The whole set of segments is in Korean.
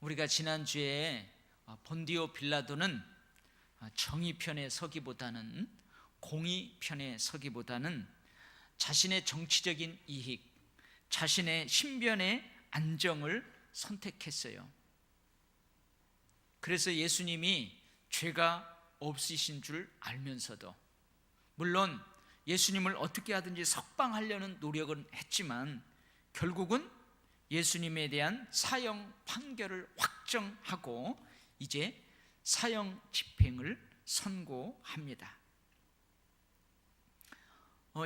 우리가 지난주에 본디오 빌라도는 정의 편에 서기보다는 공의 편에 서기보다는 자신의 정치적인 이익, 자신의 신변의 안정을 선택했어요. 그래서 예수님이 죄가 없으신 줄 알면서도, 물론 예수님을 어떻게 하든지 석방하려는 노력은 했지만 결국은 예수님에 대한 사형 판결을 확정하고 이제 사형 집행을 선고합니다.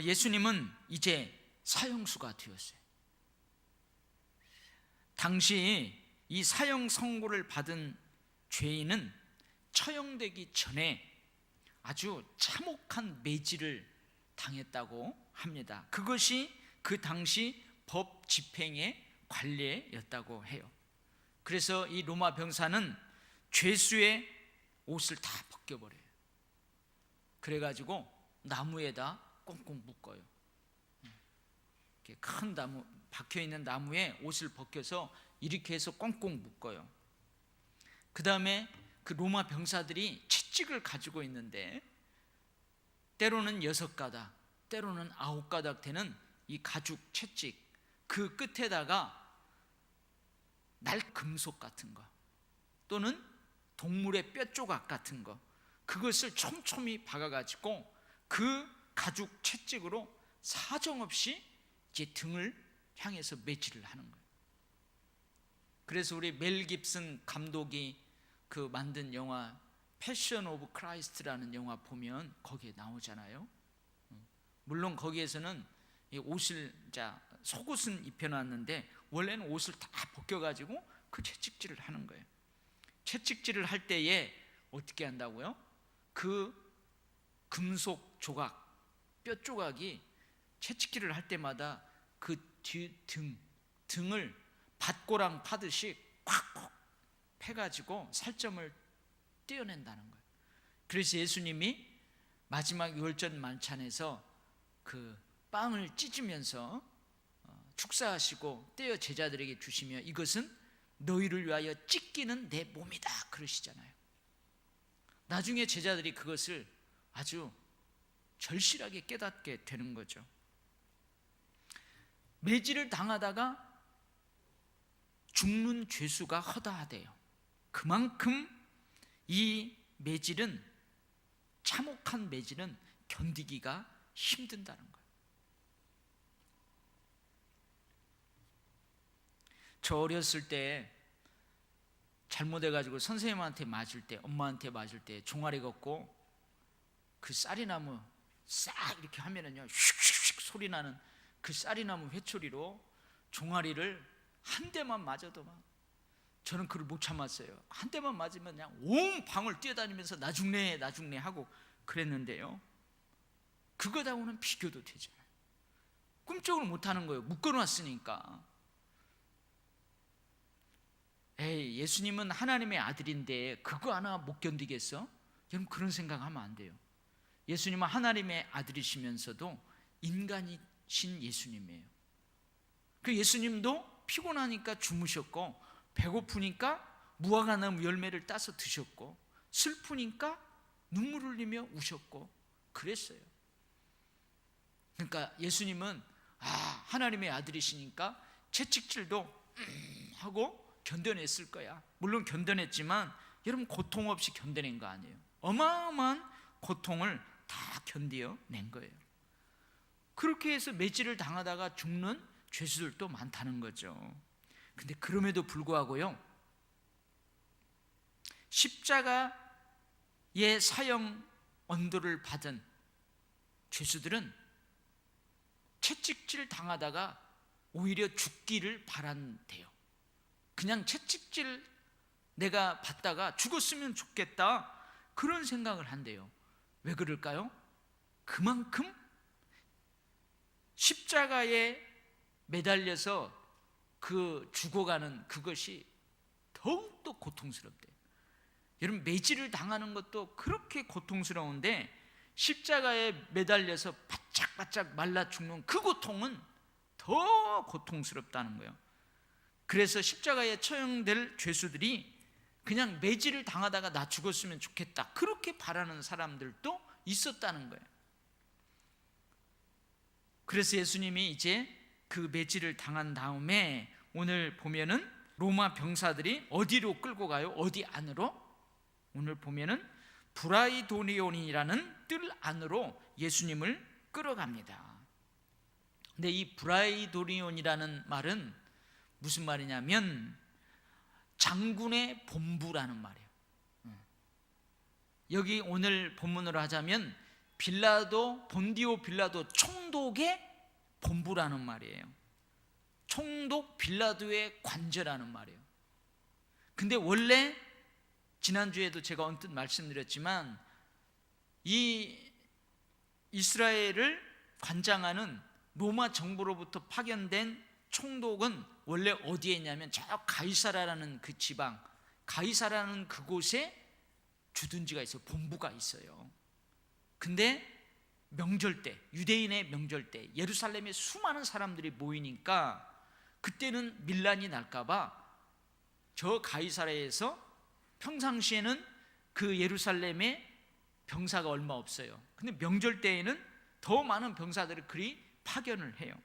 예수님은 이제 사형수가 되었어요. 당시 이 사형 선고를 받은 죄인은 처형되기 전에 아주 참혹한 매질을 당했다고 합니다. 그것이 그 당시 법 집행의 관례였다고 해요. 그래서 이 로마 병사는 죄수의 옷을 다 벗겨버려요. 그래가지고 나무에다 꽁꽁 묶어요. 이렇게 큰 나무, 박혀있는 나무에 옷을 벗겨서 이렇게 해서 꽁꽁 묶어요. 그 다음에 그 로마 병사들이 채찍을 가지고 있는데 때로는 6가닥, 때로는 9가닥 되는 이 가죽 채찍, 그 끝에다가 날금속 같은 거 또는 동물의 뼈 조각 같은 거, 그것을 촘촘히 박아가지고 그 가죽 채찍으로 사정없이 이제 등을 향해서 매질을 하는 거예요. 그래서 우리 멜 깁슨 감독이 그 만든 영화 패션 오브 크라이스트라는 영화 보면 거기에 나오잖아요. 물론 거기에서는 옷을 속옷은 입혀놨는데 원래는 옷을 다 벗겨가지고 그 채찍질을 하는 거예요. 채찍질을 할 때에 어떻게 한다고요? 그 금속 조각, 뼈 조각이 채찍질을 할 때마다 그 등을 밧고랑 파듯이 콱 패가지고 살점을 떼어낸다는 거예요. 그래서 예수님이 마지막 유월절 만찬에서 그 빵을 찢으면서 축사하시고 떼어 제자들에게 주시며 이것은 너희를 위하여 찢기는 내 몸이다 그러시잖아요. 나중에 제자들이 그것을 아주 절실하게 깨닫게 되는 거죠. 매질을 당하다가 죽는 죄수가 허다하대요. 그만큼 이 매질은, 참혹한 매질은 견디기가 힘든다는 거예요. 저 어렸을 때 잘못해가지고 선생님한테 맞을 때, 엄마한테 맞을 때 종아리 걷고 그 쌀이나무 싹 이렇게 하면은요 슉슉슉 소리 나는 그 쌀이나무 회초리로 종아리를 한 대만 맞아도 막 저는 그걸 못 참았어요. 한 대만 맞으면 그냥 온 방을 뛰어다니면서 나 죽네 나 죽네 하고 그랬는데요, 그거하고는 비교도 되잖아요. 꿈쩍을 못하는 거예요. 묶어놨으니까. 에이, 예수님은 하나님의 아들인데 그거 하나 못 견디겠어? 여러분 그런 생각하면 안 돼요. 예수님은 하나님의 아들이시면서도 인간이신 예수님이에요. 그 예수님도 피곤하니까 주무셨고, 배고프니까 무화과나무 열매를 따서 드셨고, 슬프니까 눈물 흘리며 우셨고 그랬어요. 그러니까 예수님은 하나님의 아들이시니까 채찍질도 하고 견뎌냈을 거야. 물론 견뎌냈지만 여러분 고통 없이 견뎌낸 거 아니에요. 어마어마한 고통을 다 견뎌낸 거예요. 그렇게 해서 매질을 당하다가 죽는 죄수들도 많다는 거죠. 근데 그럼에도 불구하고요, 십자가의 사형 언도를 받은 죄수들은 채찍질 당하다가 오히려 죽기를 바란대요. 그냥 채찍질 내가 받다가 죽었으면 좋겠다 그런 생각을 한대요. 왜 그럴까요? 그만큼 십자가에 매달려서 그 죽어가는 그것이 더욱더 고통스럽대요. 여러분 매질을 당하는 것도 그렇게 고통스러운데 십자가에 매달려서 바짝바짝 말라 죽는 그 고통은 더 고통스럽다는 거예요. 그래서 십자가에 처형될 죄수들이 그냥 매질을 당하다가 나 죽었으면 좋겠다, 그렇게 바라는 사람들도 있었다는 거예요. 그래서 예수님이 이제 그 매질을 당한 다음에 오늘 보면은 로마 병사들이 어디로 끌고 가요? 어디 안으로? 오늘 보면은 브라이도니온이라는 뜰 안으로 예수님을 끌어갑니다. 근데 이 브라이도니온이라는 말은 무슨 말이냐면 장군의 본부라는 말이에요. 여기 오늘 본문으로 하자면 본디오 빌라도 총독의 본부라는 말이에요. 총독 빌라도의 관저라는 말이에요. 근데 원래 지난주에도 제가 언뜻 말씀드렸지만 이 이스라엘을 관장하는 로마 정부로부터 파견된 총독은 원래 어디에 있냐면 저 가이사라라는 그 지방, 가이사라는 그곳에 주둔지가 있어요. 본부가 있어요. 근데 명절 때, 유대인의 명절 때 예루살렘에 수많은 사람들이 모이니까 그때는 밀란이 날까봐 저 가이사라에서, 평상시에는 그 예루살렘에 병사가 얼마 없어요. 근데 명절 때에는 더 많은 병사들을 그리 파견을 해요.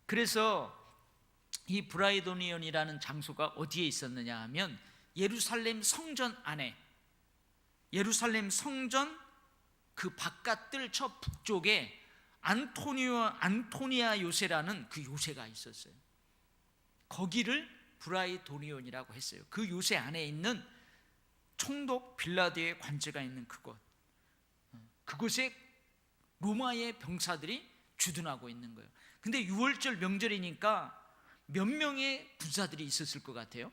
그래서 이 브라이도니온이라는 장소가 어디에 있었느냐 하면 예루살렘 성전 안에, 예루살렘 성전 그 바깥 뜰 저 북쪽에 안토니아 요새라는 그 요새가 있었어요. 거기를 브라이도니온이라고 했어요. 그 요새 안에 있는 총독 빌라도의 관저가 있는 그곳, 그곳에 로마의 병사들이 주둔하고 있는 거예요. 근데 6월절 명절이니까 몇 명의 군사들이 있었을 것 같아요?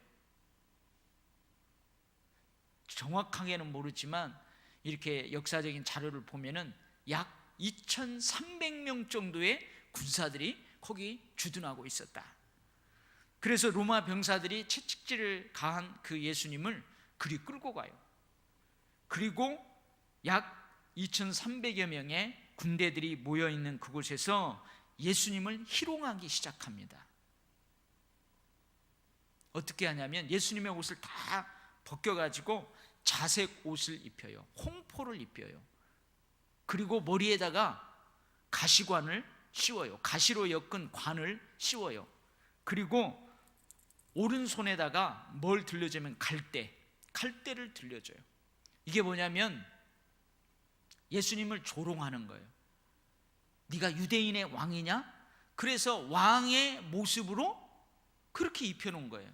정확하게는 모르지만 이렇게 역사적인 자료를 보면은 약 2,300명 정도의 군사들이 거기 주둔하고 있었다. 그래서 로마 병사들이 채찍질을 가한 그 예수님을 그리 끌고 가요. 그리고 약 2,300여 명의 군대들이 모여있는 그곳에서 예수님을 희롱하기 시작합니다. 어떻게 하냐면 예수님의 옷을 다 벗겨가지고 자색 옷을 입혀요. 홍포를 입혀요. 그리고 머리에다가 가시관을 씌워요. 가시로 엮은 관을 씌워요. 그리고 오른손에다가 뭘 들려주면 칼대를 들려줘요. 이게 뭐냐면 예수님을 조롱하는 거예요. 네가 유대인의 왕이냐? 그래서 왕의 모습으로 그렇게 입혀놓은 거예요.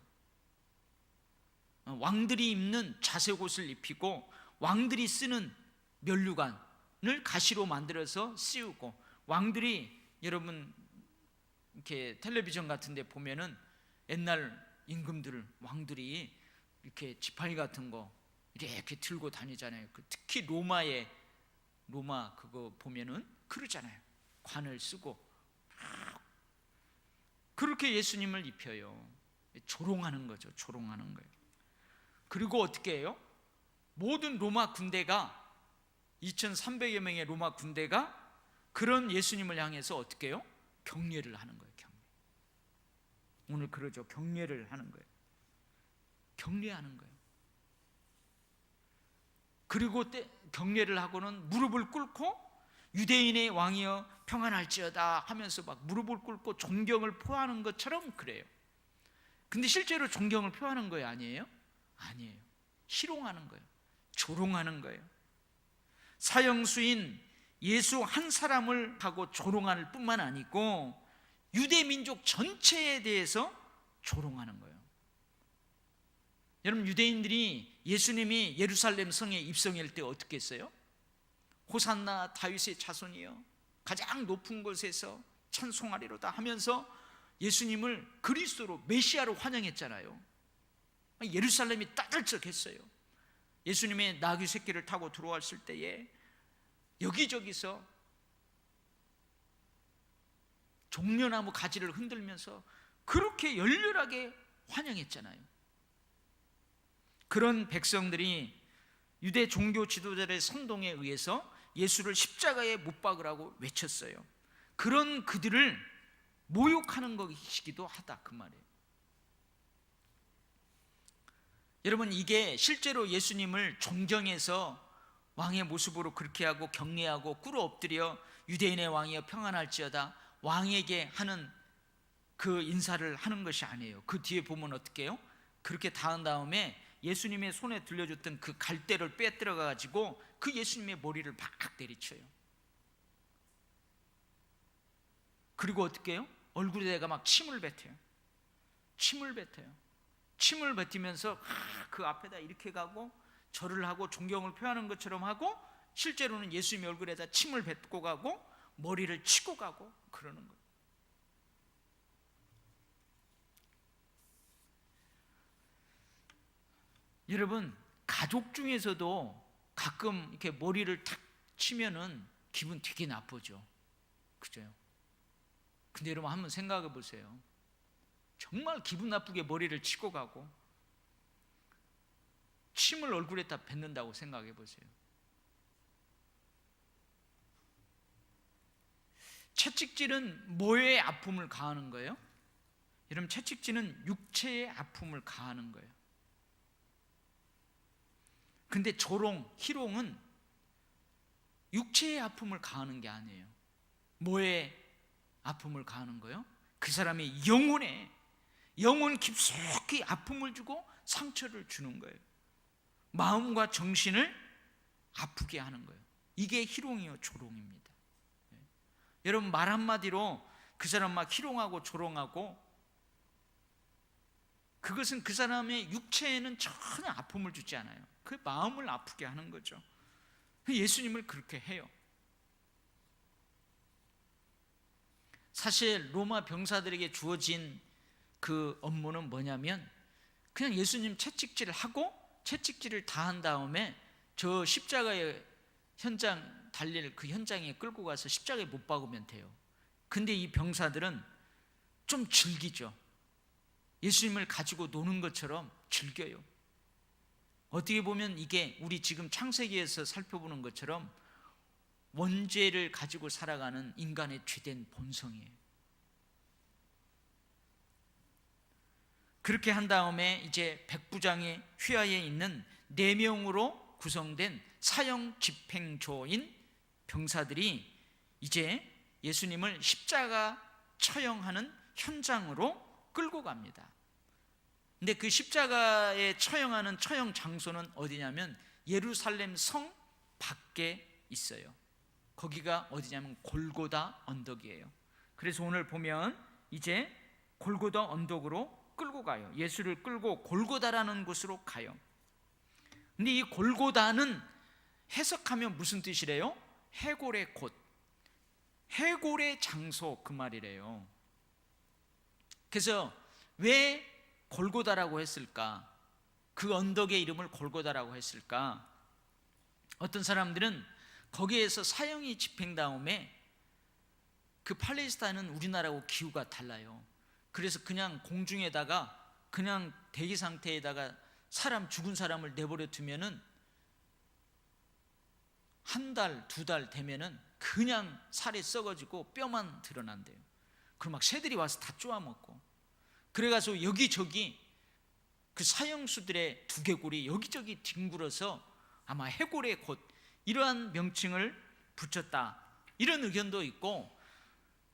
왕들이 입는 자색 옷을 입히고 왕들이 쓰는 면류관을 가시로 만들어서 씌우고, 왕들이, 여러분 이렇게 텔레비전 같은 데 보면은 옛날 왕들이 이렇게 지팡이 같은 거 이렇게 들고 다니잖아요. 특히 로마 그거 보면은 그러잖아요. 관을 쓰고 그렇게 예수님을 입혀요. 조롱하는 거죠. 조롱하는 거예요. 그리고 어떻게 해요? 모든 로마 군대가, 2,300여 명의 로마 군대가 그런 예수님을 향해서 어떻게 해요? 경례를 하는 거예요. 경례. 오늘 그러죠. 경례를 하는 거예요. 경례하는 거예요. 그리고 경례를 하고는 무릎을 꿇고 유대인의 왕이여 평안할지어다 하면서 막 무릎을 꿇고 존경을 표하는 것처럼 그래요. 근데 실제로 존경을 표하는 거예요? 아니에요? 아니에요. 희롱하는 거예요. 조롱하는 거예요. 사형수인 예수 한 사람을 하고 조롱할 뿐만 아니고 유대 민족 전체에 대해서 조롱하는 거예요. 여러분, 유대인들이 예수님이 예루살렘 성에 입성할 때 어떻게 했어요? 호산나 다윗의 자손이여 가장 높은 곳에서 찬송하리로다 하면서 예수님을 그리스도로, 메시아로 환영했잖아요. 예루살렘이 따들썩했어요. 예수님의 나귀 새끼를 타고 들어왔을 때에 여기저기서 종려나무 가지를 흔들면서 그렇게 열렬하게 환영했잖아요. 그런 백성들이 유대 종교 지도자들의 선동에 의해서 예수를 십자가에 못 박으라고 외쳤어요. 그런 그들을 모욕하는 것이기도 하다, 그 말이에요. 여러분, 이게 실제로 예수님을 존경해서 왕의 모습으로 그렇게 하고 경례하고 꿇어 엎드려 유대인의 왕이여 평안할지어다 왕에게 하는 그 인사를 하는 것이 아니에요. 그 뒤에 보면 어떻게 해요? 그렇게 다 한 다음에 예수님의 손에 들려줬던 그 갈대를 빼들어 가지고 그 예수님의 머리를 막 내리쳐요. 그리고 어떻게 해요? 얼굴에다가 막 침을 뱉어요. 침을 뱉으면서 그 앞에다 이렇게 가고 절을 하고 존경을 표하는 것처럼 하고, 실제로는 예수님의 얼굴에다 침을 뱉고 가고 머리를 치고 가고 그러는 거예요. 여러분, 가족 중에서도 가끔 이렇게 머리를 탁 치면은 기분 되게 나쁘죠. 그죠? 근데 여러분 한번 생각해 보세요. 정말 기분 나쁘게 머리를 치고 가고 침을 얼굴에다 뱉는다고 생각해 보세요. 채찍질은 뭐의 아픔을 가하는 거예요? 여러분, 채찍질은 육체의 아픔을 가하는 거예요. 근데 조롱, 희롱은 육체의 아픔을 가하는 게 아니에요. 뭐의 아픔을 가하는 거예요? 그 사람의 영혼 깊숙이 아픔을 주고 상처를 주는 거예요. 마음과 정신을 아프게 하는 거예요. 이게 희롱이요 조롱입니다. 여러분, 말 한마디로 그 사람 막 희롱하고 조롱하고, 그것은 그 사람의 육체에는 전혀 아픔을 주지 않아요. 그 마음을 아프게 하는 거죠. 예수님을 그렇게 해요. 사실 로마 병사들에게 주어진 그 업무는 뭐냐면, 그냥 예수님 채찍질을 하고 채찍질을 다 한 다음에 저 십자가의 현장 달릴 그 현장에 끌고 가서 십자가에 못 박으면 돼요. 근데 이 병사들은 좀 즐기죠. 예수님을 가지고 노는 것처럼 즐겨요. 어떻게 보면 이게 우리 지금 창세기에서 살펴보는 것처럼 원죄를 가지고 살아가는 인간의 죄된 본성이에요. 그렇게 한 다음에 이제 백부장의 휘하에 있는 4명으로 구성된 사형 집행조인 병사들이 이제 예수님을 십자가 처형하는 현장으로 끌고 갑니다. 근데 그 십자가에 처형하는 처형 장소는 어디냐면 예루살렘 성 밖에 있어요. 거기가 어디냐면 골고다 언덕이에요. 그래서 오늘 보면 이제 골고다 언덕으로 끌고 가요. 예수를 끌고 골고다라는 곳으로 가요. 근데 이 골고다는 해석하면 무슨 뜻이래요? 해골의 곳, 해골의 장소, 그 말이래요. 그래서 왜 골고다라고 했을까? 그 언덕의 이름을 골고다라고 했을까? 어떤 사람들은 거기에서 사형이 집행 다음에, 그 팔레스타인은 우리나라하고 기후가 달라요. 그래서 그냥 공중에다가 그냥 대기 상태에다가 죽은 사람을 내버려 두면은 한 달, 2달 되면은 그냥 살이 썩어지고 뼈만 드러난대요. 그럼 막 새들이 와서 다 쪼아먹고, 그래가지고 여기저기 그 사형수들의 두개골이 여기저기 뒹굴어서 아마 해골의 곳, 이러한 명칭을 붙였다, 이런 의견도 있고,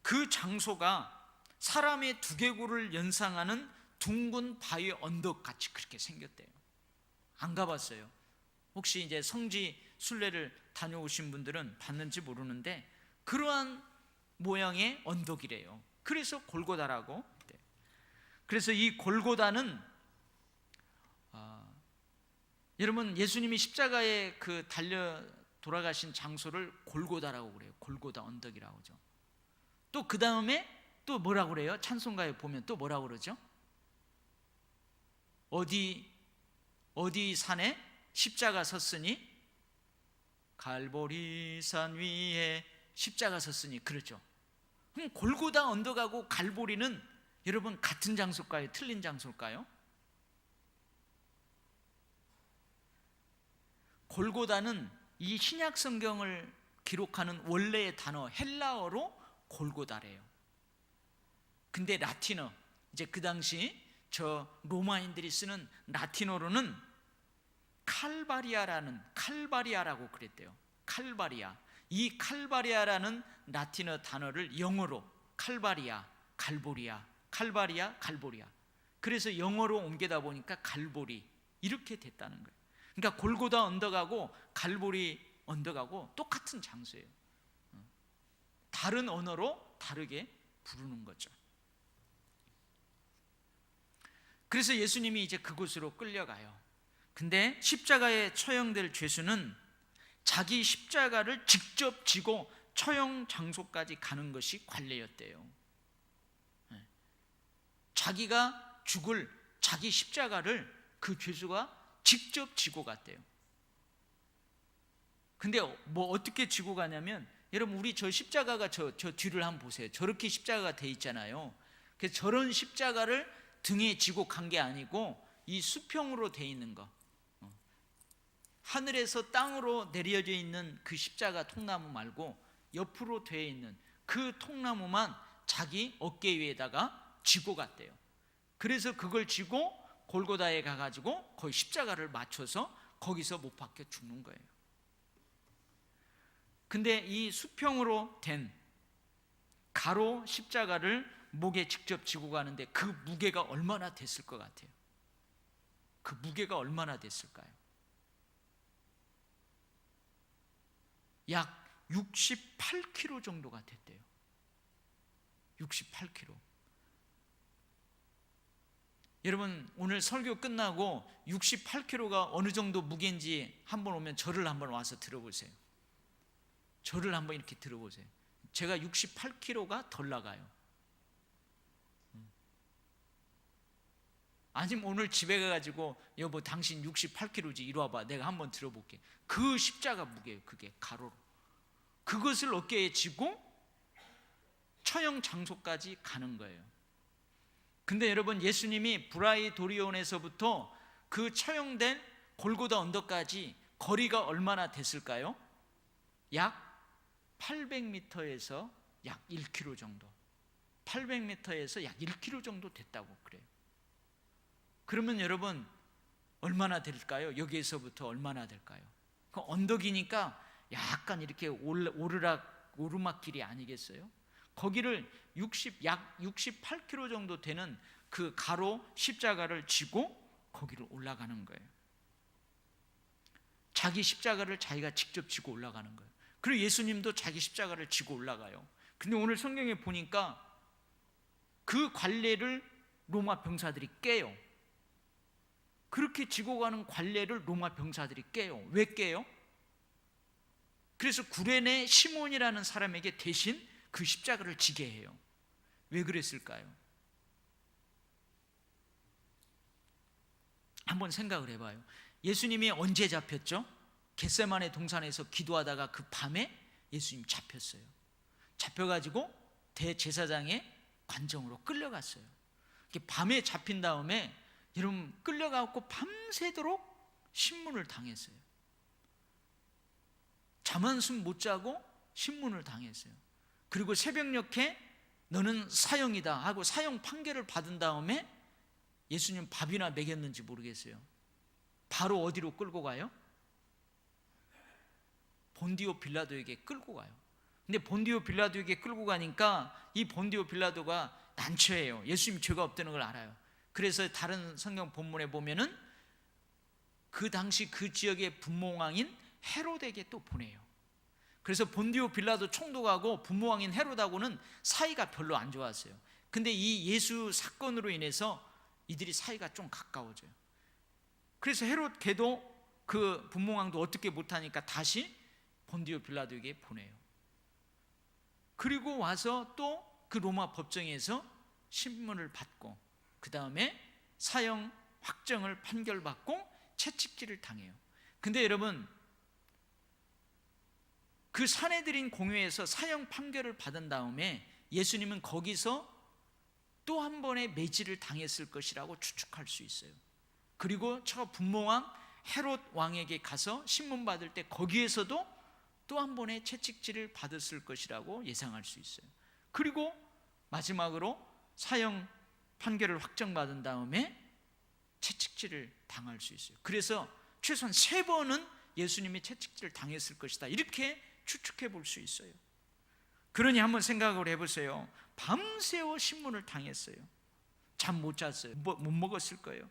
그 장소가 사람의 두개골을 연상하는 둥근 바위 언덕같이 그렇게 생겼대요. 안 가봤어요. 혹시 이제 성지 순례를 다녀오신 분들은 봤는지 모르는데 그러한 모양의 언덕이래요. 그래서 골고다라고. 그래서 이 골고다는 여러분, 예수님이 십자가에 그 달려 돌아가신 장소를 골고다라고 그래요. 골고다 언덕이라고 하죠. 또 그 다음에 또 뭐라고 그래요? 찬송가에 보면 또 뭐라고 그러죠? 어디 산에 십자가 섰으니, 갈보리산 위에 십자가 섰으니, 그렇죠. 그럼 골고다 언덕하고 갈보리는 여러분 같은 장소일까요? 틀린 장소일까요? 골고다는 이 신약 성경을 기록하는 원래의 단어 헬라어로 골고다래요. 근데 라틴어, 이제 그 당시 저 로마인들이 쓰는 라틴어로는 칼바리아라고 그랬대요. 칼바리아. 이 칼바리아라는 라틴어 단어를 영어로 칼바리아, 갈보리아, 칼바리아, 갈보리아. 그래서 영어로 옮기다 보니까 갈보리 이렇게 됐다는 거예요. 그러니까 골고다 언덕하고 갈보리 언덕하고 똑같은 장소예요. 다른 언어로 다르게 부르는 거죠. 그래서 예수님이 이제 그곳으로 끌려가요. 근데 십자가에 처형될 죄수는 자기 십자가를 직접 지고 처형 장소까지 가는 것이 관례였대요. 자기가 죽을 자기 십자가를 그 죄수가 직접 지고 갔대요. 근데 뭐 어떻게 지고 가냐면, 여러분 우리 저 십자가가 저 뒤를 한번 보세요. 저렇게 십자가가 돼 있잖아요. 그래서 저런 십자가를 등에 지고 간 게 아니고 이 수평으로 돼 있는 거, 하늘에서 땅으로 내려져 있는 그 십자가 통나무 말고 옆으로 되어 있는 그 통나무만 자기 어깨 위에다가 지고 갔대요. 그래서 그걸 지고 골고다에 가가지고 거의 십자가를 맞춰서 거기서 못 박혀 죽는 거예요. 근데 이 수평으로 된 가로 십자가를 목에 직접 지고 가는데 그 무게가 얼마나 됐을 것 같아요? 그 무게가 얼마나 됐을까요? 약 68kg 정도가 됐대요. 68kg. 여러분 오늘 설교 끝나고 68kg가 어느 정도 무게인지 한번 오면 저를 한번 와서 들어보세요. 저를 한번 이렇게 들어보세요. 제가 68kg가 덜 나가요. 아니면 오늘 집에 가가지고 여보 당신 68kg지 이리 와봐 내가 한번 들어볼게. 그 십자가 무게예요. 그게 가로로. 그것을 어깨에 지고 처형 장소까지 가는 거예요. 근데 여러분 예수님이 브라이도리온에서부터 그 처형된 골고다 언덕까지 거리가 얼마나 됐을까요? 약 800m에서 약 1km 정도. 800m에서 약 1km 정도 됐다고 그래요. 그러면 여러분 얼마나 될까요? 여기에서부터 얼마나 될까요? 그 언덕이니까 약간 이렇게 오르막길이 아니겠어요? 거기를 약 68km 정도 되는 그 가로 십자가를 지고 거기를 올라가는 거예요. 자기 십자가를 자기가 직접 지고 올라가는 거예요. 그리고 예수님도 자기 십자가를 지고 올라가요. 근데 오늘 성경에 보니까 그 관례를 로마 병사들이 깨요. 그렇게 지고 가는 관례를 로마 병사들이 깨요. 왜 깨요? 그래서 구레네 시몬이라는 사람에게 대신 그 십자가를 지게 해요. 왜 그랬을까요? 한번 생각을 해봐요. 예수님이 언제 잡혔죠? 겟세마네 동산에서 기도하다가 그 밤에 예수님 잡혔어요. 잡혀가지고 대제사장의 관정으로 끌려갔어요. 밤에 잡힌 다음에 여러분 끌려가고 밤새도록 신문을 당했어요. 잠 한숨 못 자고 신문을 당했어요. 그리고 새벽녘에 너는 사형이다 하고 사형 판결을 받은 다음에 예수님 밥이나 먹였는지 모르겠어요. 바로 어디로 끌고 가요? 본디오 빌라도에게 끌고 가요. 근데 본디오 빌라도에게 끌고 가니까 이 본디오 빌라도가 난처해요. 예수님 죄가 없다는 걸 알아요. 그래서 다른 성경 본문에 보면은 그 당시 그 지역의 분봉왕인 헤롯에게 또 보내요. 그래서 본디오 빌라도 총독하고 분봉왕인 헤롯하고는 사이가 별로 안 좋았어요. 근데 이 예수 사건으로 인해서 이들이 사이가 좀 가까워져요. 그래서 헤롯 걔도 그 분봉왕도 어떻게 못하니까 다시 본디오 빌라도에게 보내요. 그리고 와서 또 그 로마 법정에서 신문을 받고 그 다음에 사형 확정을 판결받고 채찍질을 당해요. 근데 여러분 그 사내들인 공회에서 사형 판결을 받은 다음에 예수님은 거기서 또 한 번의 매질을 당했을 것이라고 추측할 수 있어요. 그리고 저 분봉왕 헤롯 왕에게 가서 신문 받을 때 거기에서도 또 한 번의 채찍질을 받았을 것이라고 예상할 수 있어요. 그리고 마지막으로 사형 판결을 확정받은 다음에 채찍질을 당할 수 있어요. 그래서 최소한 3번은 예수님이 채찍질을 당했을 것이다, 이렇게 추측해 볼 수 있어요. 그러니 한번 생각을 해보세요. 밤새워 신문을 당했어요. 잠 못 잤어요. 못 먹었을 거예요.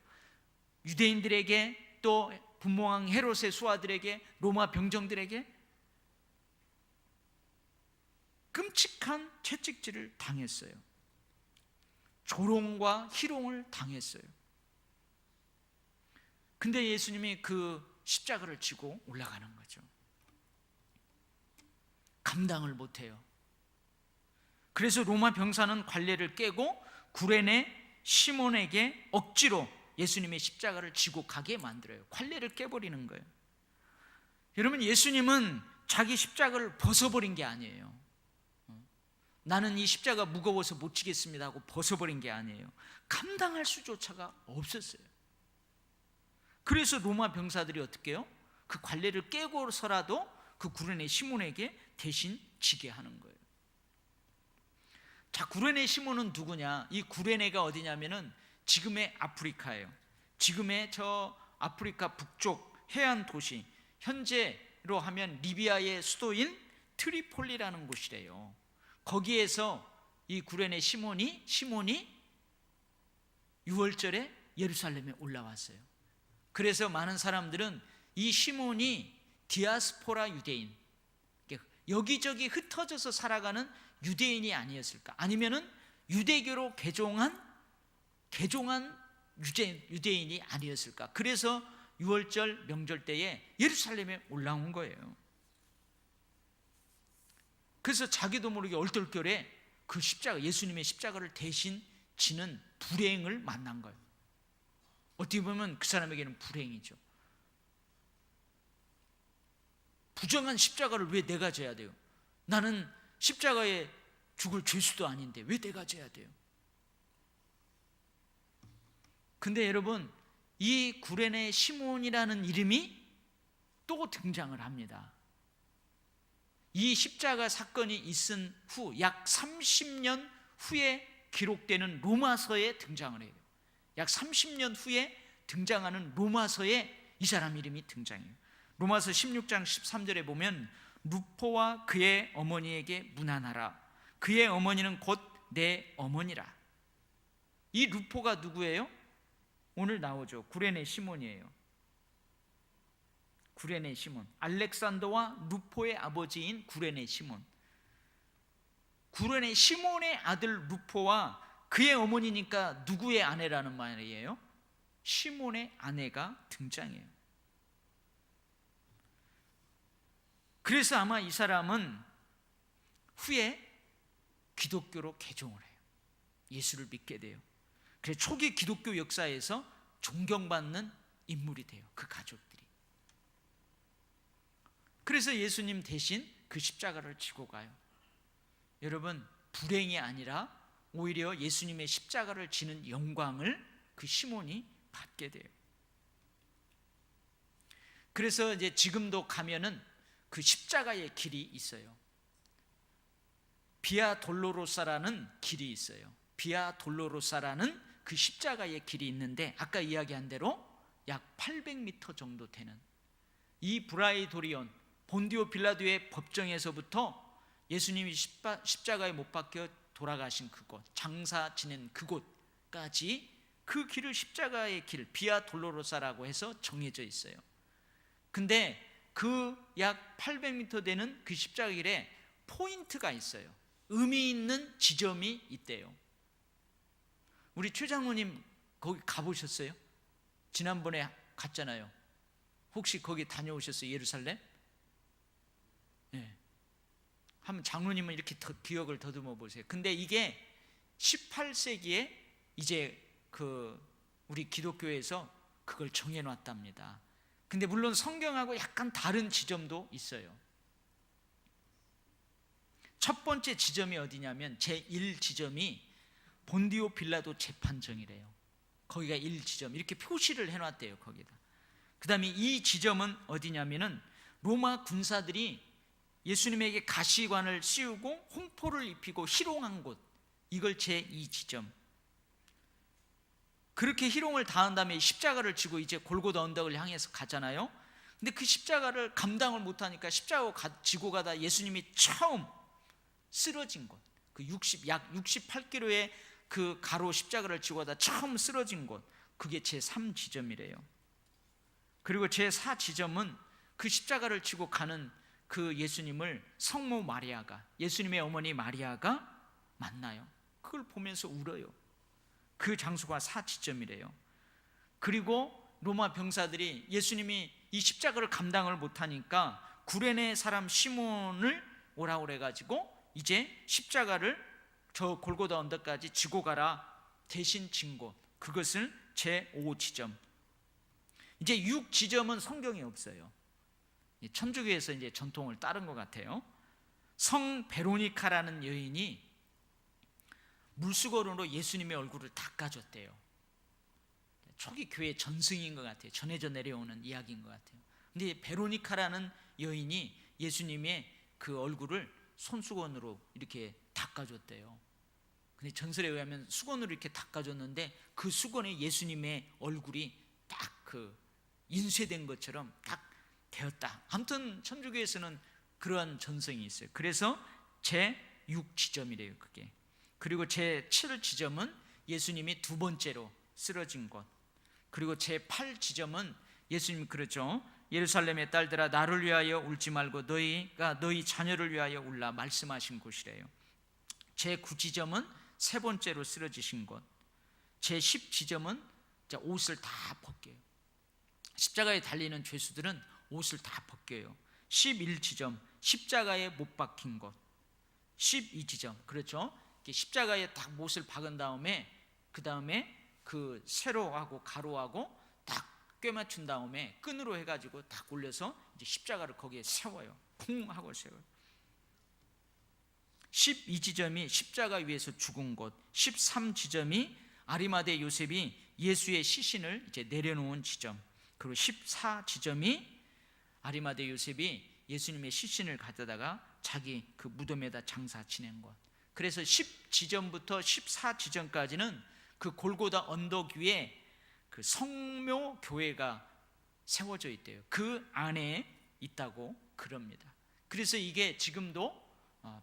유대인들에게, 또 분모왕 헤롯의 수하들에게, 로마 병정들에게 끔찍한 채찍질을 당했어요. 조롱과 희롱을 당했어요. 근데 예수님이 그 십자가를 지고 올라가는 거죠. 감당을 못해요. 그래서 로마 병사는 관례를 깨고 구레네 시몬에게 억지로 예수님의 십자가를 지고 가게 만들어요. 관례를 깨버리는 거예요. 여러분, 예수님은 자기 십자가를 벗어버린 게 아니에요. 나는 이 십자가 무거워서 못 지겠습니다 하고 벗어버린 게 아니에요. 감당할 수조차가 없었어요. 그래서 로마 병사들이 어떻게 해요? 그 관례를 깨고서라도 그 구레네 시몬에게 대신 지게 하는 거예요. 자, 구레네 시몬은 누구냐? 이 구레네가 어디냐면은 지금의 아프리카예요. 지금의 저 아프리카 북쪽 해안 도시, 현재로 하면 리비아의 수도인 트리폴리라는 곳이래요. 거기에서 이 구레네 시몬이 6월절에 예루살렘에 올라왔어요. 그래서 많은 사람들은 이 시몬이 디아스포라 유대인, 여기저기 흩어져서 살아가는 유대인이 아니었을까? 아니면은 유대교로 개종한 유대인이 아니었을까? 그래서 6월절 명절 때에 예루살렘에 올라온 거예요. 그래서 자기도 모르게 얼떨결에 그 십자가, 예수님의 십자가를 대신 지는 불행을 만난 거예요. 어떻게 보면 그 사람에게는 불행이죠. 부정한 십자가를 왜 내가 져야 돼요? 나는 십자가에 죽을 죄수도 아닌데 왜 내가 져야 돼요? 근데 여러분, 이 구레네 시몬이라는 이름이 또 등장을 합니다. 이 십자가 사건이 있은 후 약 30년 후에 기록되는 로마서에 등장을 해요. 약 30년 후에 등장하는 로마서에 이 사람 이름이 등장해요. 로마서 16장 13절에 보면 루포와 그의 어머니에게 문안하라. 그의 어머니는 곧 내 어머니라. 이 루포가 누구예요? 오늘 나오죠. 구레네 시몬이에요. 구레네 시몬, 알렉산더와 루포의 아버지인 구레네 시몬. 구레네 시몬의 아들 루포와 그의 어머니니까 누구의 아내라는 말이에요? 시몬의 아내가 등장해요. 그래서 아마 이 사람은 후에 기독교로 개종을 해요. 예수를 믿게 돼요. 그래서 초기 기독교 역사에서 존경받는 인물이 돼요. 그 가족들이. 그래서 예수님 대신 그 십자가를 지고 가요. 여러분, 불행이 아니라 오히려 예수님의 십자가를 지는 영광을 그 시몬이 받게 돼요. 그래서 이제 지금도 가면은 그 십자가의 길이 있어요. 비아 돌로로사라는 길이 있어요. 비아 돌로로사라는 그 십자가의 길이 있는데, 아까 이야기한 대로 약 800m 정도 되는, 이 브라이도리온 본디오 빌라도의 법정에서부터 예수님이 십자가에 못 박혀 돌아가신 그곳, 장사 지낸 그곳까지 그 길을 십자가의 길, 비아 돌로로사라고 해서 정해져 있어요. 근데 그 약 800m 되는 그 십자가 길에 포인트가 있어요. 의미 있는 지점이 있대요. 우리 최 장로님 거기 가보셨어요? 지난번에 갔잖아요. 혹시 거기 다녀오셨어요? 예루살렘? 네. 한번 장로님은 이렇게 기억을 더듬어 보세요. 근데 이게 18세기에 이제 우리 기독교에서 그걸 정해놨답니다. 근데 물론 성경하고 약간 다른 지점도 있어요. 첫 번째 지점이 어디냐면 제1지점이 본디오 빌라도 재판정이래요. 거기가 1지점 이렇게 표시를 해놨대요. 거기다. 그 다음에 이 지점은 어디냐면은 로마 군사들이 예수님에게 가시관을 씌우고 홍포를 입히고 희롱한 곳, 이걸 제2지점. 그렇게 희롱을 당한 다음에 십자가를 지고 이제 골고다 언덕을 향해서 가잖아요. 근데 그 십자가를 감당을 못하니까 십자가 지고 가다 예수님이 처음 쓰러진 곳, 그 약 68kg의 그 가로 십자가를 지고 가다 처음 쓰러진 곳, 그게 제3지점이래요. 그리고 제4지점은 그 십자가를 지고 가는 그 예수님을 성모 마리아가, 예수님의 어머니 마리아가 만나요. 그걸 보면서 울어요. 그 장소가 4지점이래요. 그리고 로마 병사들이 예수님이 이 십자가를 감당을 못하니까 구레네 사람 시몬을 오라고 그래가지고 이제 십자가를 저 골고다 언덕까지 지고 가라 대신 진 곳, 그것을 제5지점. 이제 6지점은 성경에 없어요. 천주교에서 이제 전통을 따른 것 같아요. 성 베로니카라는 여인이 물수건으로 예수님의 얼굴을 닦아줬대요. 초기 교회 전승인 것 같아요. 전해져 내려오는 이야기인 것 같아요. 근데 베로니카라는 여인이 예수님의 그 얼굴을 손수건으로 이렇게 닦아줬대요. 근데 전설에 의하면 수건으로 이렇게 닦아줬는데 그 수건에 예수님의 얼굴이 딱 그 인쇄된 것처럼 딱 되었다. 아무튼 천주교에서는 그러한 전성이 있어요. 그래서 제6지점이래요 그게. 그리고 제7지점은 예수님이 두 번째로 쓰러진 곳. 그리고 제8지점은 예수님이 그러죠. 예루살렘의 딸들아 나를 위하여 울지 말고 너희가 너희 자녀를 위하여 울라 말씀하신 곳이래요. 제9지점은 세 번째로 쓰러지신 곳. 제10지점은 옷을 다 벗겨요. 십자가에 달리는 죄수들은 옷을 다 벗겨요. 11지점 십자가에 못 박힌 곳. 12지점 그렇죠. 십자가에 딱 못을 박은 다음에 그 다음에 그 세로하고 가로하고 딱 꿰맞춘 다음에 끈으로 해가지고 딱 올려서 이제 십자가를 거기에 세워요. 쿵 하고 세워요. 12지점이 십자가 위에서 죽은 곳. 13지점이 아리마대 요셉이 예수의 시신을 이제 내려놓은 지점. 그리고 14지점이 아리마대 요셉이 예수님의 시신을 가져다가 자기 그 무덤에다 장사 지낸 곳. 그래서 10지점부터 14지점까지는 그 골고다 언덕 위에 그 성묘 교회가 세워져 있대요. 그 안에 있다고 그럽니다. 그래서 이게 지금도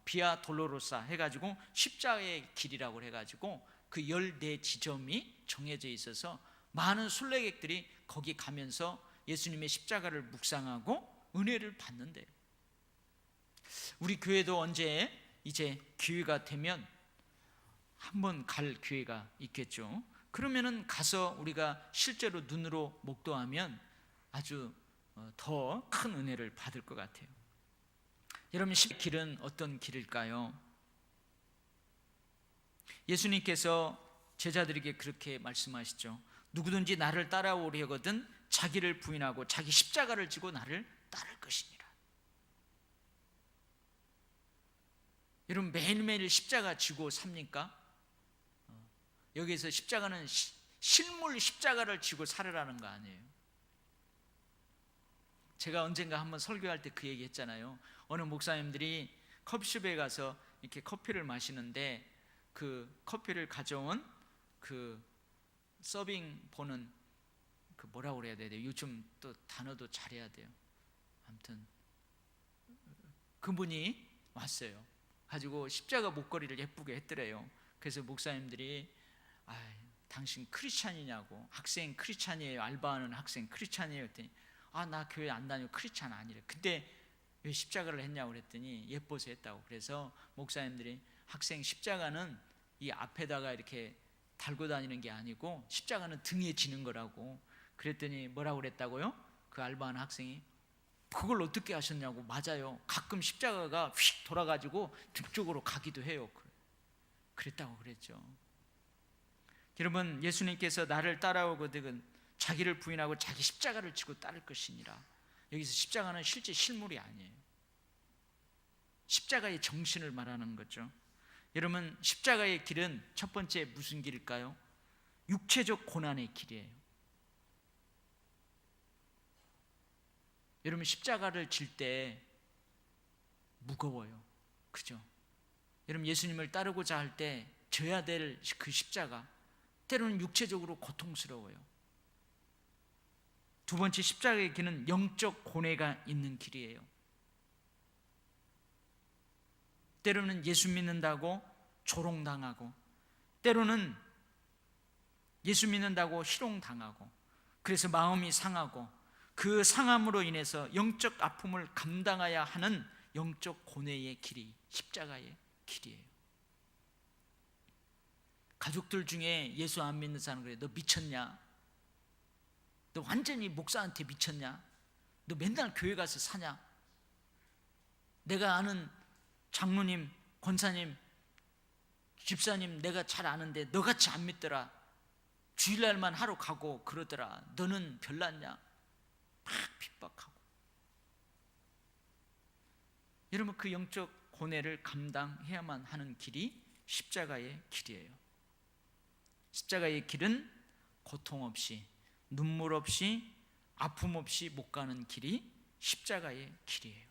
비아 돌로로사 해가지고 십자가의 길이라고 해가지고 그 14지점이 정해져 있어서 많은 순례객들이 거기 가면서 예수님의 십자가를 묵상하고 은혜를 받는데요. 우리 교회도 언제 이제 기회가 되면 한번 갈 기회가 있겠죠. 그러면은 가서 우리가 실제로 눈으로 목도하면 아주 더 큰 은혜를 받을 것 같아요. 여러분, 길은 어떤 길일까요? 예수님께서 제자들에게 그렇게 말씀하시죠. 누구든지 나를 따라오려거든 자기를 부인하고 자기 십자가를 지고 나를 따를 것이니라. 여러분, 매일매일 십자가 지고 삽니까? 여기에서 십자가는 실물 십자가를 지고 살으라는 거 아니에요. 제가 언젠가 한번 설교할 때 그 얘기 했잖아요. 어느 목사님들이 커피숍에 가서 이렇게 커피를 마시는데 그 커피를 가져온 그 서빙 보는 그 뭐라고 그래야 돼요? 요즘 또 단어도 잘해야 돼요. 아무튼 그분이 왔어요. 가지고 십자가 목걸이를 예쁘게 했더래요. 그래서 목사님들이 당신 크리스찬이냐고. 학생 크리스찬이에요. 알바하는 학생 크리스찬이에요. 그랬더니 나 교회 안 다니고 크리스찬 아니래. 근데 왜 십자가를 했냐고 그랬더니 예뻐서 했다고. 그래서 목사님들이 학생 십자가는 이 앞에다가 이렇게 달고 다니는 게 아니고 십자가는 등에 지는 거라고. 그랬더니 뭐라고 그랬다고요? 그 알바하는 학생이 그걸 어떻게 하셨냐고. 맞아요. 가끔 십자가가 휙 돌아가지고 등 쪽으로 가기도 해요. 그랬다고 그랬죠. 여러분, 예수님께서 나를 따라오거든 자기를 부인하고 자기 십자가를 지고 따를 것이니라. 여기서 십자가는 실제 실물이 아니에요. 십자가의 정신을 말하는 거죠. 여러분, 십자가의 길은 첫 번째 무슨 길일까요? 육체적 고난의 길이에요. 여러분, 십자가를 질 때 무거워요. 그죠? 여러분, 예수님을 따르고자 할 때 져야 될 그 십자가, 때로는 육체적으로 고통스러워요. 두 번째, 십자가의 길은 영적 고뇌가 있는 길이에요. 때로는 예수 믿는다고 조롱당하고, 때로는 예수 믿는다고 희롱당하고, 그래서 마음이 상하고, 그 상함으로 인해서 영적 아픔을 감당해야 하는 영적 고뇌의 길이 십자가의 길이에요. 가족들 중에 예수 안 믿는 사람 그래, 너 미쳤냐? 너 완전히 목사한테 미쳤냐? 너 맨날 교회 가서 사냐? 내가 아는 장로님, 권사님, 집사님 내가 잘 아는데 너같이 안 믿더라. 주일날만 하러 가고 그러더라. 너는 별났냐? 막 핍박하고. 여러분, 그 영적 고뇌를 감당해야만 하는 길이 십자가의 길이에요. 십자가의 길은 고통 없이, 눈물 없이, 아픔 없이 못 가는 길이 십자가의 길이에요.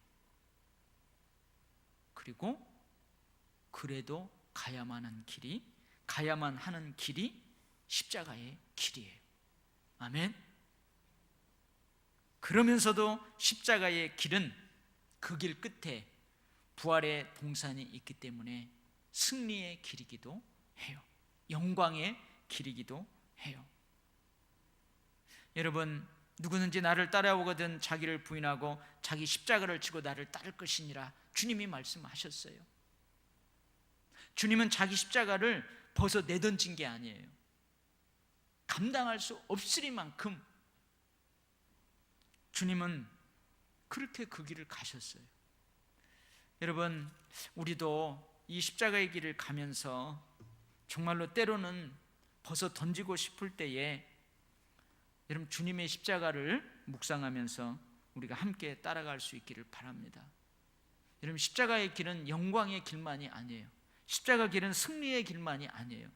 그리고 그래도 가야만 하는 길이 십자가의 길이에요. 아멘. 그러면서도 십자가의 길은 그 길 끝에 부활의 동산이 있기 때문에 승리의 길이기도 해요. 영광의 길이기도 해요. 여러분, 누구든지 나를 따라오거든 자기를 부인하고 자기 십자가를 지고 나를 따를 것이니라 주님이 말씀하셨어요. 주님은 자기 십자가를 벗어 내던진 게 아니에요. 감당할 수 없으리만큼 주님은 그렇게 그 길을 가셨어요. 여러분, 우리도 이 십자가의 길을 가면서 정말로 때로는 벗어 던지고 싶을 때에 여러분, 주님의 십자가를 묵상하면서 우리가 함께 따라갈 수 있기를 바랍니다. 여러분, 십자가의 길은 영광의 길만이 아니에요. 십자가 길은 승리의 길만이 아니에요.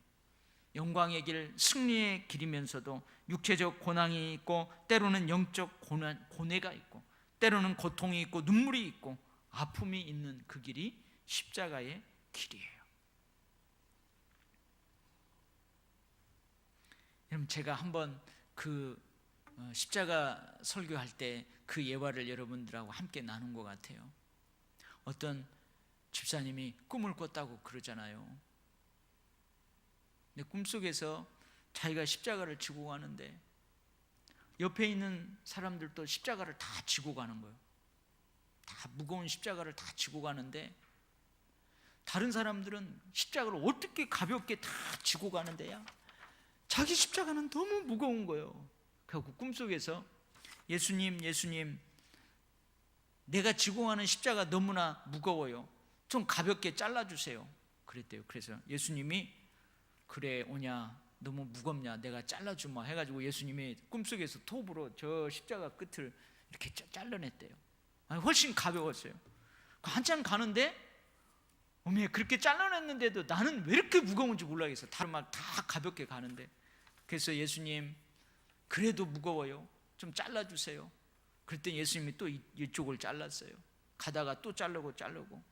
영광의 길, 승리의 길이면서도 육체적 고난이 있고, 때로는 영적 고뇌가 있고, 때로는 고통이 있고 눈물이 있고 아픔이 있는 그 길이 십자가의 길이에요. 여러분, 제가 한번 그 십자가 설교할 때 그 예화를 여러분들하고 함께 나눈 것 같아요. 어떤 집사님이 꿈을 꿨다고 그러잖아요. 근데 꿈속에서 자기가 십자가를 지고 가는데 옆에 있는 사람들도 십자가를 다 지고 가는 거예요. 다 무거운 십자가를 다 지고 가는데 다른 사람들은 십자가를 어떻게 가볍게 다 지고 가는데야 자기 십자가는 너무 무거운 거예요. 그래서 꿈속에서 예수님, 내가 지고 가는 십자가 너무나 무거워요. 좀 가볍게 잘라주세요. 그랬대요. 그래서 예수님이 그래 오냐, 너무 무겁냐, 내가 잘라주마 해가지고 예수님이 꿈속에서 톱으로 저 십자가 끝을 이렇게 잘라냈대요. 훨씬 가벼웠어요. 한참 가는데 어메, 그렇게 잘라냈는데도 나는 왜 이렇게 무거운지 몰라겠어. 다른 막 다 가볍게 가는데. 그래서 예수님, 그래도 무거워요. 좀 잘라주세요. 그랬더니 예수님이 또 이쪽을 잘랐어요. 가다가 또 자르고.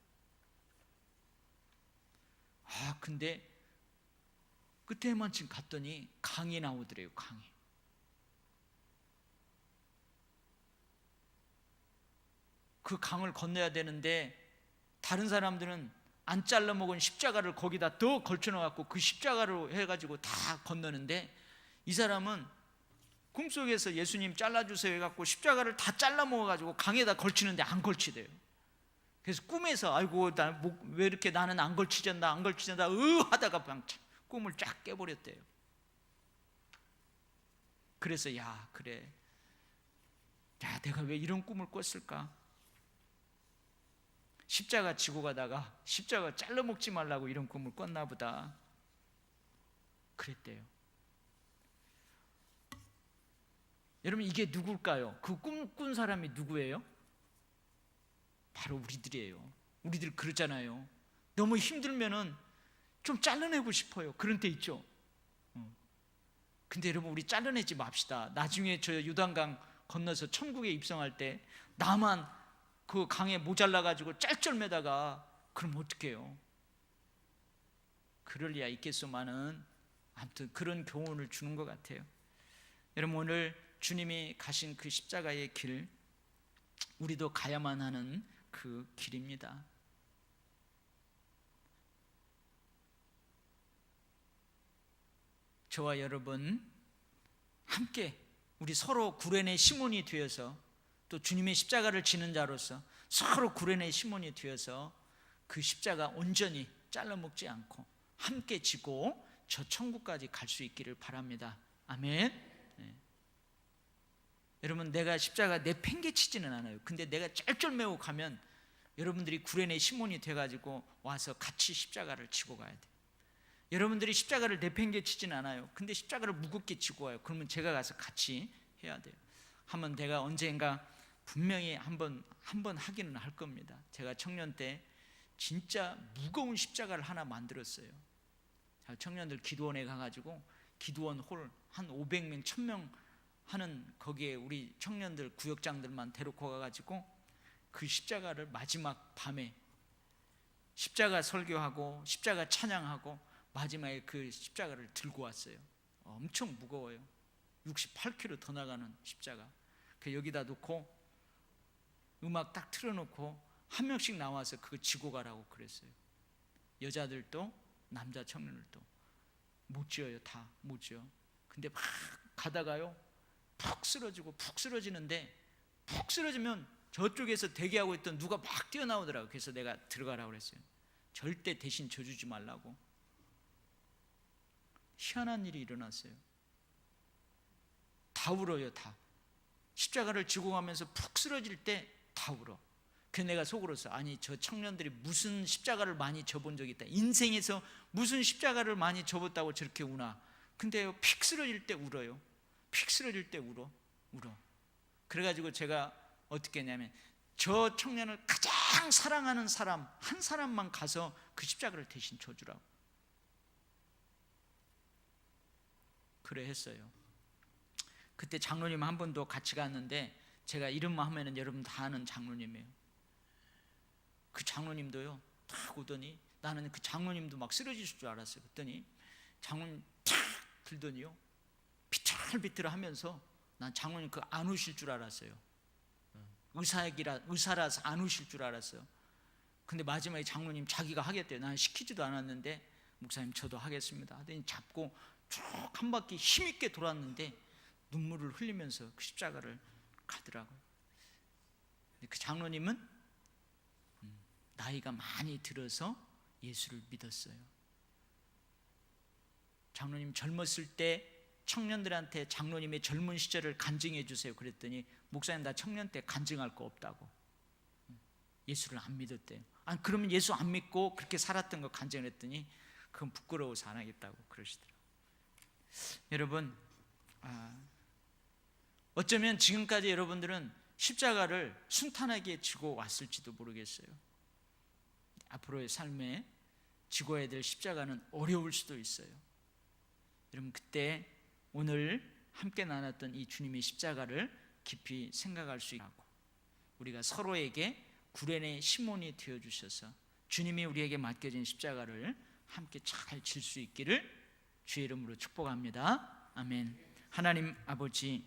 근데 끝에만큼 갔더니 강이 나오더래요. 강이. 그 강을 건너야 되는데 다른 사람들은 안 잘라 먹은 십자가를 거기다 더 걸쳐놔갖고 그 십자가로 해가지고 다 건너는데 이 사람은 꿈속에서 예수님 잘라주세요 해갖고 십자가를 다 잘라 먹어가지고 강에다 걸치는데 안 걸치대요. 그래서 꿈에서 아이고 왜 이렇게 나는 안 걸치잔다 하다가 그냥 꿈을 쫙 깨버렸대요. 그래서 그래, 내가 왜 이런 꿈을 꿨을까? 십자가 지고 가다가 십자가 잘라 먹지 말라고 이런 꿈을 꿨나 보다 그랬대요. 여러분, 이게 누굴까요? 그 꿈 꾼 사람이 누구예요? 바로 우리들이에요. 우리들 그러잖아요. 너무 힘들면은 좀 잘라내고 싶어요. 그런 때 있죠. 근데 여러분, 우리 잘라내지 맙시다. 나중에 저 요단강 건너서 천국에 입성할 때 나만 그 강에 모자라가지고 짤쩔매다가 그럼 어떡해요? 그럴 리야 있겠소만은 아무튼 그런 교훈을 주는 것 같아요. 여러분, 오늘 주님이 가신 그 십자가의 길, 우리도 가야만 하는 그 길입니다. 저와 여러분 함께 우리 서로 구레네 시몬이 되어서, 또 주님의 십자가를 지는 자로서 서로 구레네 시몬이 되어서 그 십자가 온전히 잘라먹지 않고 함께 지고 저 천국까지 갈 수 있기를 바랍니다. 아멘. 네. 여러분, 내가 십자가 내팽개치지는 않아요. 근데 내가 쩔쩔매고 가면 여러분들이 구레네 시몬이 돼가지고 와서 같이 십자가를 지고 가야 돼요. 여러분들이 십자가를 내팽개치진 않아요. 근데 십자가를 무겁게 지고 와요. 그러면 제가 가서 같이 해야 돼요. 한번 내가 언젠가 분명히 한번 하기는 할 겁니다. 제가 청년 때 진짜 무거운 십자가를 하나 만들었어요. 청년들 기도원에 가가지고 기도원 홀 한 500명, 1000명 하는 거기에 우리 청년들 구역장들만 데리고 가가지고 그 십자가를 마지막 밤에 십자가 설교하고 십자가 찬양하고 마지막에 그 십자가를 들고 왔어요. 엄청 무거워요. 68kg 더 나가는 십자가. 그 여기다 놓고 음악 딱 틀어놓고 한 명씩 나와서 그거 지고 가라고 그랬어요. 여자들도 남자 청년들도 못 지어요. 다 못 지어. 근데 막 가다가요 푹 쓰러지는데, 푹 쓰러지면 저쪽에서 대기하고 있던 누가 막 뛰어나오더라고요. 그래서 내가 들어가라고 그랬어요. 절대 대신 져주지 말라고. 희한한 일이 일어났어요. 다 울어요. 다 십자가를 지고 가면서 푹 쓰러질 때 다 울어. 그래서 내가 속으로서, 아니 저 청년들이 무슨 십자가를 많이 져본 적이 있다, 인생에서 무슨 십자가를 많이 져봤다고 저렇게 우나. 근데요 픽 쓰러질 때 울어요. 픽 쓰러질 때 울어. 그래가지고 제가 어떻게 했냐면 저 청년을 가장 사랑하는 사람 한 사람만 가서 그 십자가를 대신 져주라고 그래 했어요. 그때 장로님 한 분도 같이 갔는데, 제가 이름만 하면은 여러분 다 아는 장로님이에요. 그 장로님도요 딱 오더니, 나는 그 장로님도 막 쓰러지실 줄 알았어요. 그랬더니 장로님 탁 들더니요 비틀비틀하면서, 난 장로님 그거 안 우실 줄 알았어요. 의사라서 안 우실 줄 알았어요. 근데 마지막에 장로님 자기가 하겠대요. 난 시키지도 않았는데, 목사님 저도 하겠습니다 하더니 잡고 쭉 한 바퀴 힘있게 돌았는데 눈물을 흘리면서 그 십자가를 가더라고요. 그 장로님은 나이가 많이 들어서 예수를 믿었어요. 장로님 젊었을 때 청년들한테 장로님의 젊은 시절을 간증해 주세요 그랬더니, 목사님 나 청년 때 간증할 거 없다고. 예수를 안 믿었대요. 아니 그러면 예수 안 믿고 그렇게 살았던 거 간증을 했더니 그건 부끄러워서 안 하겠다고 그러시더라고요. 여러분, 어쩌면 지금까지 여러분들은 십자가를 순탄하게 지고 왔을지도 모르겠어요. 앞으로의 삶에 지고야 될 십자가는 어려울 수도 있어요. 여러분, 그때 오늘 함께 나눴던 이 주님의 십자가를 깊이 생각할 수 있고, 우리가 서로에게 구레네 시몬이 되어주셔서 주님이 우리에게 맡겨진 십자가를 함께 잘 질 수 있기를 주의 이름으로 축복합니다. 아멘. 하나님 아버지,